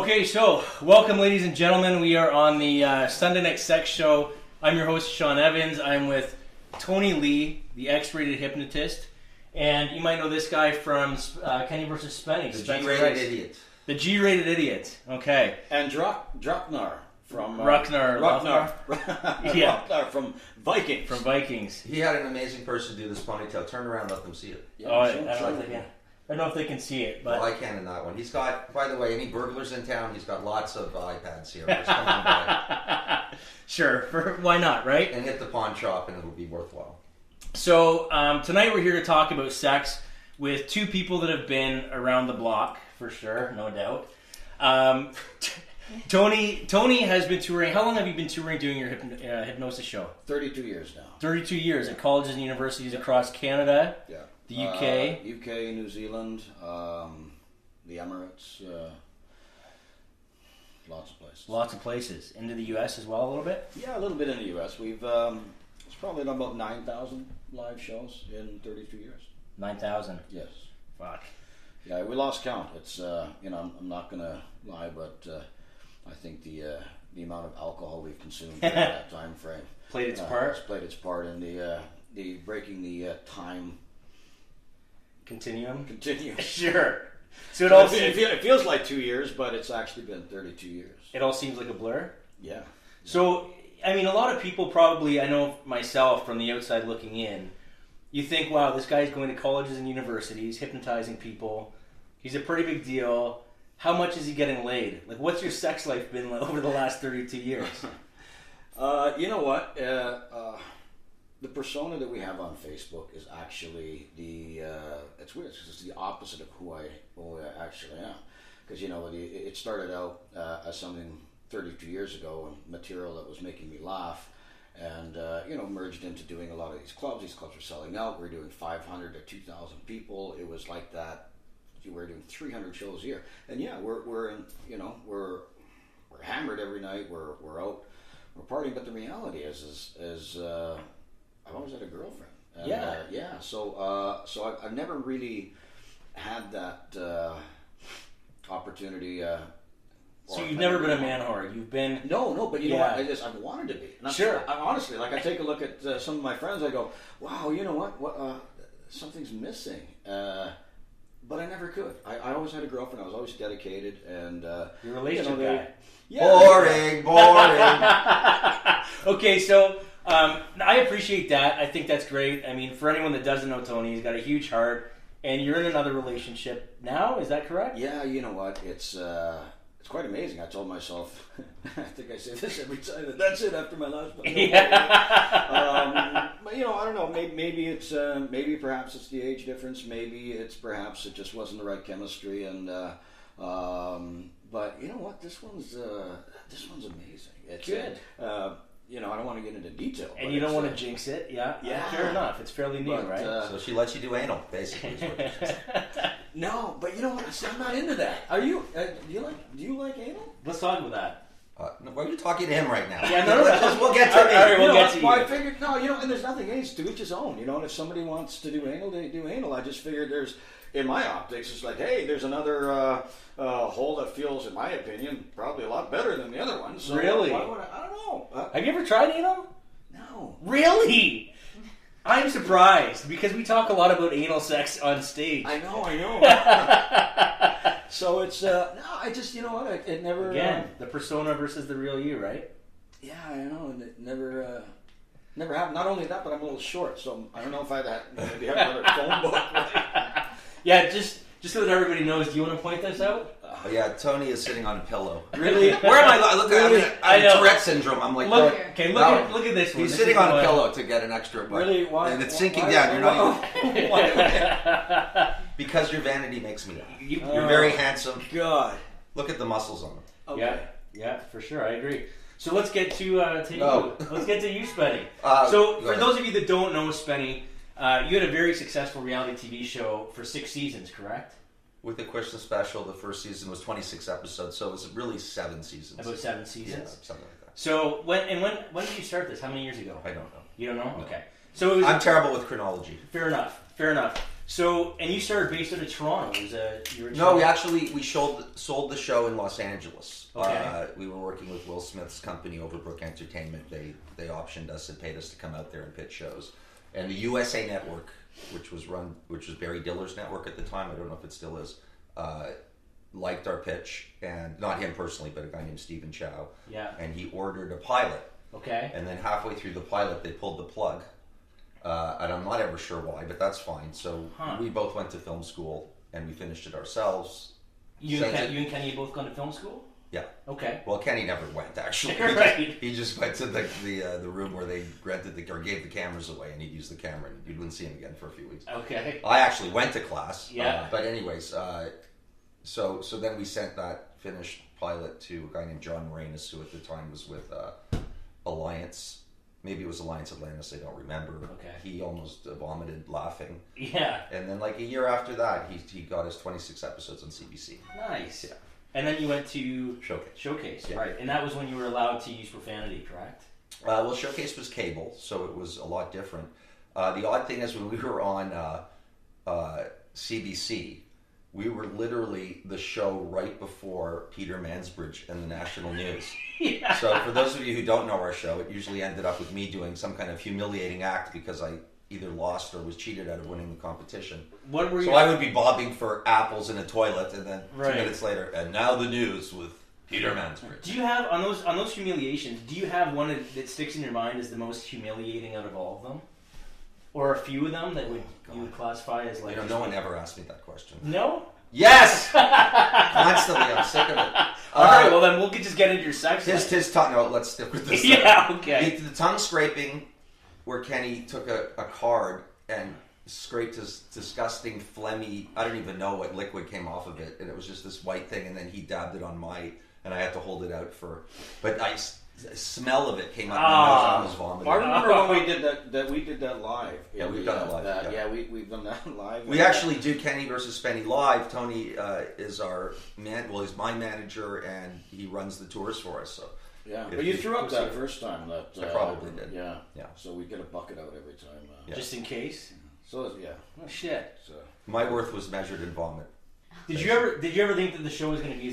Okay, so welcome, ladies and gentlemen. We are on the Sunday Night Sex Show. I'm your host, Sean Evans. I'm with Tony Lee, the X-Rated Hypnotist. And you might know this guy from Kenny vs. Spenny. The G-Rated Idiot. The G-Rated Idiot. Okay. And Draknar from... Ragnar. Yeah. Ragnar from Vikings. From Vikings. He had an amazing person do this ponytail. Turn around, let them see it. Yeah, I don't know if they can see it, but... Well, I can in that one. He's got, by the way, any burglars in town, he's got lots of iPads here. Just come on by. Sure, why not, right? And hit the pawn shop and it'll be worthwhile. So, tonight we're here to talk about sex with two people that have been around the block, for sure, no doubt. Tony has been touring. How long have you been touring doing your hypnosis show? 32 years now. 32 years at colleges and universities across Canada. Yeah. The UK? UK, New Zealand, the Emirates, lots of places. Lots of places. Into the US as well a little bit? Yeah, a little bit in the US. We've, it's probably done about 9,000 live shows in 32 years. 9,000? Yes. Fuck. Yeah, we lost count. It's, I'm not going to lie, but I think the amount of alcohol we've consumed during that time frame played its part? It's played its part in the breaking the time Continuum? Sure. So it feels like 2 years, but it's actually been 32 years. It all seems like a blur? Yeah. So, I mean, a lot of people probably, I know myself from the outside looking in, you think, wow, this guy's going to colleges and universities, hypnotizing people. He's a pretty big deal. How much is he getting laid? Like, what's your sex life been like over the last 32 years? You know what? The persona that we have on Facebook is actually it's weird, it's the opposite of who I actually am. Because, it started out as something 32 years ago, and material that was making me laugh, and, merged into doing a lot of these clubs. These clubs were selling out. We were doing 500 to 2,000 people. It was like that. We were doing 300 shows a year. And yeah, we're hammered every night. We're out, we're partying. But the reality is I've always had a girlfriend. And, yeah. So I've never really had that opportunity. So you've never been a man whore. You've been no, but you know what? I've wanted to be. And sure. I honestly, I take a look at some of my friends. I go, wow, you know what? Something's missing. But I never could. I always had a girlfriend. I was always dedicated, and you're a relationship guy. Yeah. Boring. Okay, so I appreciate that. I think that's great. I mean, for anyone that doesn't know Tony, he's got a huge heart, and you're in another relationship now. Is that correct? Yeah. You know what? It's quite amazing. I told myself, I think I say this every time, that's it after my last one. Yeah. But I don't know. Maybe it's perhaps it's the age difference. Maybe it's perhaps it just wasn't the right chemistry. And but you know what? This one's amazing. It's good. I don't want to get into detail. And you don't want to jinx it. Yeah. Fair enough. It's fairly new, right? So she lets you do anal, basically. No, but you know what? I'm not into that. Are you? Do you like anal? Let's talk about that. Why are you talking to him right now? Yeah, no. We'll get to me. All right, we'll get to you. I figured, and there's nothing against to each his own. And if somebody wants to do anal, they do anal. I just figured in my optics, it's like, hey, there's another hole that feels, in my opinion, probably a lot better than the other one. So really? I don't know. Have you ever tried anal? No. Really? I'm surprised because we talk a lot about anal sex on stage. I know. So it's I just it never again the persona versus the real you, right? Yeah, I know, and it never happened. Not only that, but I'm a little short, so I don't know if I'd maybe have another phone book. Right? Yeah, just so that everybody knows. Do you want to point this out? Yeah, Tony is sitting on a pillow. Really? Where am I? Look, I have Tourette syndrome. I'm like, look at this one. He's sitting on a pillow to get an extra butt. Really? Why? And it's sinking down. You're not even... Why? Because your vanity makes me laugh. You're very handsome. God. Look at the muscles on him. Okay. Yeah, for sure. I agree. So let's get to you. Let's get to you, Spenny. So for those of you that don't know Spenny, you had a very successful reality TV show for 6 seasons, correct? With the Christmas special, the first season was 26 episodes, so it was really 7 seasons. About 7 seasons? Yeah, something like that. So when did you start this? How many years ago? I don't know. You don't know? No. Okay. So I'm terrible with chronology. Fair enough. So, and you started based out of Toronto. No, we sold the show in Los Angeles. Okay. We were working with Will Smith's company, Overbrook Entertainment. They optioned us and paid us to come out there and pitch shows. And the USA Network, which was Barry Diller's network at the time, I don't know if it still is, liked our pitch, and not him personally, but a guy named Stephen Chow. Yeah. And he ordered a pilot. Okay. And then halfway through the pilot, they pulled the plug. And I'm not ever sure why, but that's fine. So we both went to film school, and we finished it ourselves. You and Kenny both gone to film school? Yeah. Okay. Well, Kenny never went, actually. Right. He just went to the room where they rented or gave the cameras away, and he'd use the camera, and you wouldn't see him again for a few weeks. Okay. I actually went to class. Yeah. But anyways, so then we sent that finished pilot to a guy named John Moranis, who at the time was with Alliance. Maybe it was Alliance Atlantis, I don't remember. Okay. He almost vomited laughing. Yeah. And then like a year after that, he got his 26 episodes on CBC. Nice. Yeah. And then you went to Showcase, yeah. Right? And that was when you were allowed to use profanity, correct? Well, Showcase was cable, so it was a lot different. The odd thing is when we were on CBC, we were literally the show right before Peter Mansbridge and the national news. Yeah. So for those of you who don't know our show, it usually ended up with me doing some kind of humiliating act because I either lost or was cheated out of winning the competition. What were you? So I would be bobbing for apples in a toilet, and then Right. 2 minutes later, and now the news with Peter Mansbridge. Do you have on those humiliations? Do you have one that sticks in your mind as the most humiliating out of all of them, or a few of them that you would classify as like? No one ever asked me that question. No. Yes, constantly. I'm sick of it. All right, well then we'll just get into your sex life. His tongue. No, let's stick with this. Yeah. Okay. The tongue scraping, where Kenny took a card and scraped his disgusting phlegmy, I don't even know what liquid came off of it, and it was just this white thing, and then he dabbed it on and I had to hold it out but the smell of it came out of my nose, and I was vomiting. I remember when we did that live. Yeah, we've done it live. We've done that live. We actually do Kenny versus Spenny live. Tony is our man. Well, he's my manager, and he runs the tours for us. So yeah, but you threw up that first time. I probably did. Yeah. Yeah. So we get a bucket out every time. Just in case. So yeah. Oh shit. So my worth was measured in vomit. Did you ever think that the show was going to be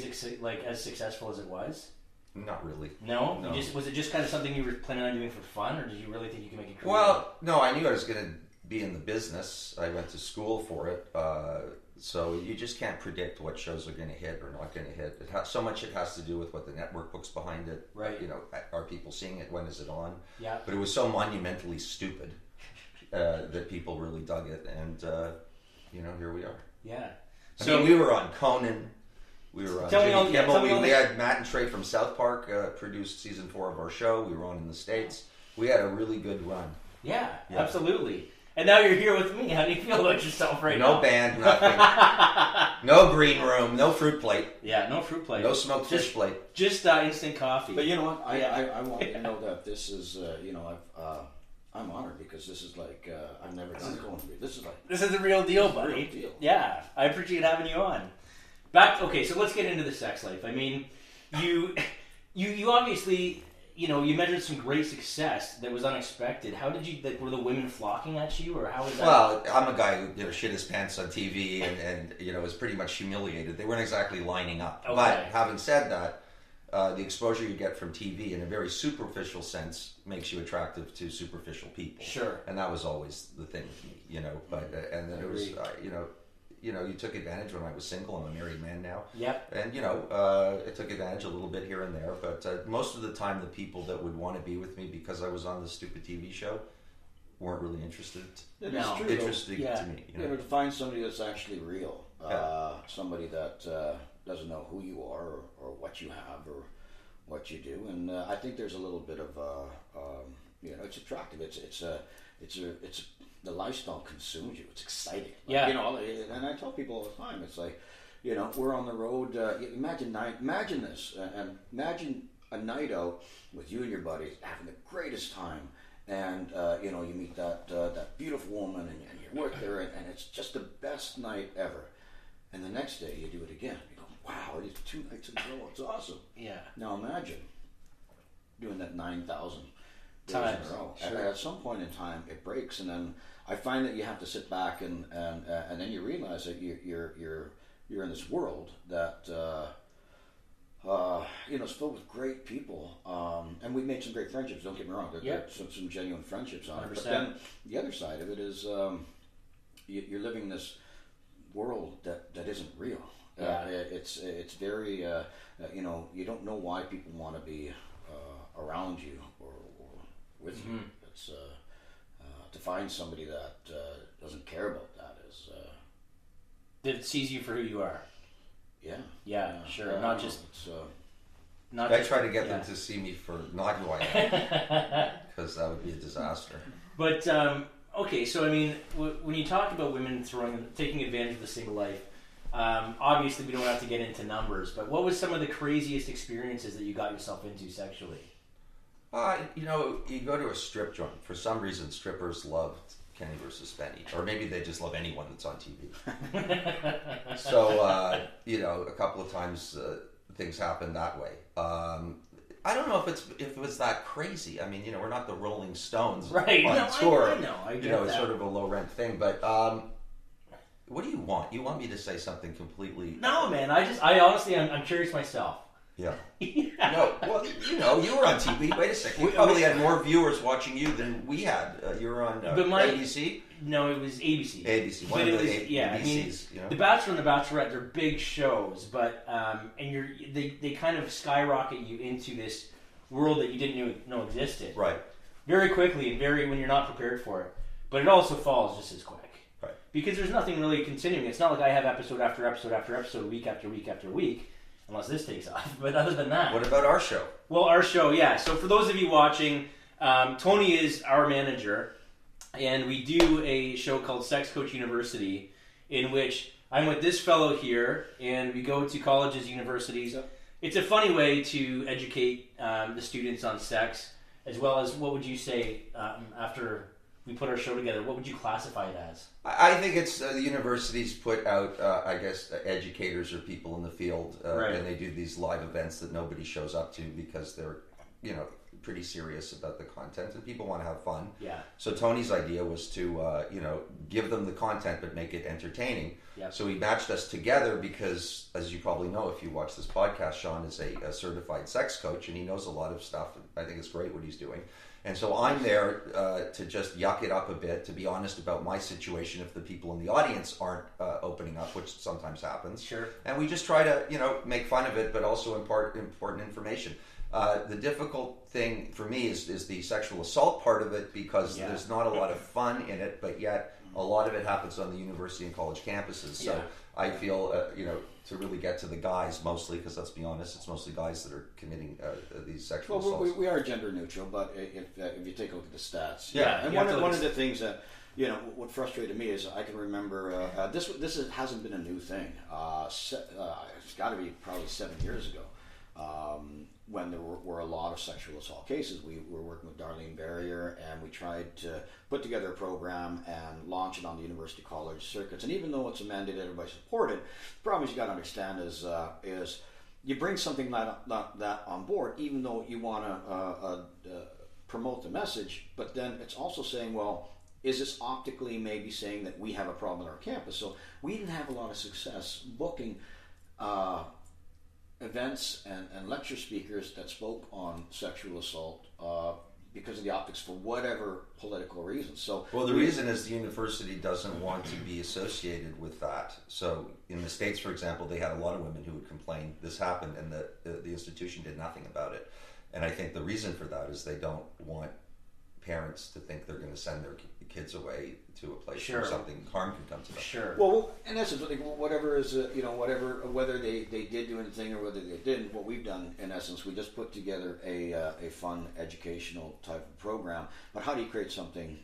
as successful as it was? Not really. No. Was it just kind of something you were planning on doing for fun, or did you really think you could make a career? Well, no, I knew I was going to be in the business. I went to school for it. So you just can't predict what shows are going to hit or not going to hit. So much it has to do with what the network books behind it. Right. You know, are people seeing it? When is it on? Yeah. But it was so monumentally stupid that people really dug it, and here we are. Yeah. So we were on Conan. We were on Jimmy Kimmel. We had Matt and Trey from South Park produced season 4 of our show. We were on in the States. We had a really good run. Yeah, absolutely. And now you're here with me. How do you feel about yourself right now? No band, nothing. No green room, no fruit plate. Yeah, no fruit plate. No smoked fish plate. Just instant coffee. But you know what? I want you to know that this is, I'm honored because this is like, I've never done Conan. This is the real deal, buddy. Real deal. Yeah, I appreciate having you on. Okay, so let's get into the sex life. I mean, you obviously, you measured some great success that was unexpected. How did you, were the women flocking at you, or how was that? Well, I'm a guy who shit his pants on TV and was pretty much humiliated. They weren't exactly lining up. Okay. But having said that, the exposure you get from TV in a very superficial sense makes you attractive to superficial people. Sure. And that was always the thing with me, But and then it was, you took advantage when I was single. I'm a married man now. Yep. And, I took advantage a little bit here and there. But most of the time, the people that would want to be with me because I was on this stupid TV show weren't really interested. It is true. Interesting to me. To find somebody that's actually real. Somebody that doesn't know who you are or what you have or what you do. And I think there's a little bit of, it's attractive. It's the lifestyle consumes you. It's exciting. Yeah. And I tell people all the time, it's like, we're on the road. Imagine this. And imagine a night out with you and your buddies having the greatest time. And, you meet that beautiful woman and you work there and it's just the best night ever. And the next day you do it again. You go, wow, it's 2 nights in a row. It's awesome. Yeah. Now imagine doing that 9,000 days in Times. a row. Sure. And at some point in time, it breaks, and then I find that you have to sit back and then you realize that you're in this world that it's filled with great people, and we've made some great friendships. Don't get me wrong, there's some genuine friendships on it. 100%. But then the other side of it is you're living in this world that isn't real. Yeah. It's very you don't know why people want to be around you or with you. It's to find somebody that doesn't care about that is That sees you for who you are. yeah Sure. Not just. it's, I try to get them to see me for not who I am, because that would be a disaster. But okay, so I mean, when you talk about women taking advantage of the single life, obviously we don't have to get into numbers. But what was some of the craziest experiences that you got yourself into sexually? You go to a strip joint. For some reason, strippers love Kenny versus Spenny, or maybe they just love anyone that's on TV. So a couple of times things happen that way. I don't know if it was that crazy. I mean, we're not the Rolling Stones Right. on No, tour. I know. I get It's that. sort of a low rent thing. But what do you want? You want me to say something completely? No, man. I honestly, I'm curious myself. Yeah. Yeah. No, well, you were on TV. Wait a second. You probably had more viewers watching you than we had. You were on ABC? No, it was ABC. ABC. One But of it the was, yeah, I mean, ABCs. The Bachelor and the Bachelorette, they're big shows, but they kind of skyrocket you into this world that you didn't know existed. Right. Very quickly and when you're not prepared for it. But it also falls just as quick. Right. Because there's nothing really continuing. It's not like I have episode after episode after episode, week after week after week, unless this takes off. But other than that. What about our show? Well, our show, yeah. So for those of you watching, Tony is our manager, and we do a show called Sex Coach University, in which I'm with this fellow here, and we go to colleges, universities. It's a funny way to educate the students on sex, as well as, what would you say, after we put our show together, what would you classify it as? I think it's the universities put out, educators or people in the field, Right. and they do these live events that nobody shows up to because they're, pretty serious about the content and people want to have fun. Yeah. So Tony's idea was to, give them the content but make it entertaining. Yeah. So he matched us together because, as you probably know, if you watch this podcast, Sean is a certified sex coach and he knows a lot of stuff. I think it's great what he's doing. And so I'm there to just yuck it up a bit, to be honest about my situation if the people in the audience aren't opening up, which sometimes happens. Sure. And we just try to, make fun of it, but also impart important information. The difficult thing for me is the sexual assault part of it, because there's not a lot of fun in it, but yet a lot of it happens on the university and college campuses. So I feel, to really get to the guys mostly, because let's be honest, it's mostly guys that are committing these sexual assaults. we are gender neutral, but if you take a look at the stats, Yeah, and you have to one look of the things that what frustrated me is I can remember hasn't been a new thing. It's got to be probably 7 years ago. When there were a lot of sexual assault cases, we were working with Darlene Barrier, and we tried to put together a program and launch it on the university college circuits. And even though it's a mandate that everybody supported, the problem you got to understand is you bring something like that on board, even though you want to promote the message, but then it's also saying, well, is this optically maybe saying that we have a problem on our campus? So we didn't have a lot of success booking events and lecture speakers that spoke on sexual assault because of the optics, for whatever political reasons. So, well, the reason is the university doesn't want to be associated with that. So in the States, for example, they had a lot of women who would complain this happened, and the institution did nothing about it. And I think the reason for that is they don't want parents to think they're going to send their kids away to a place where something harm can come to them. Sure. Well, in essence, whatever is whether they did do anything or whether they didn't, what we've done in essence, we just put together a fun educational type of program. But how do you create something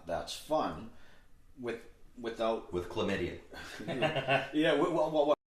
that's fun with chlamydia? yeah, well,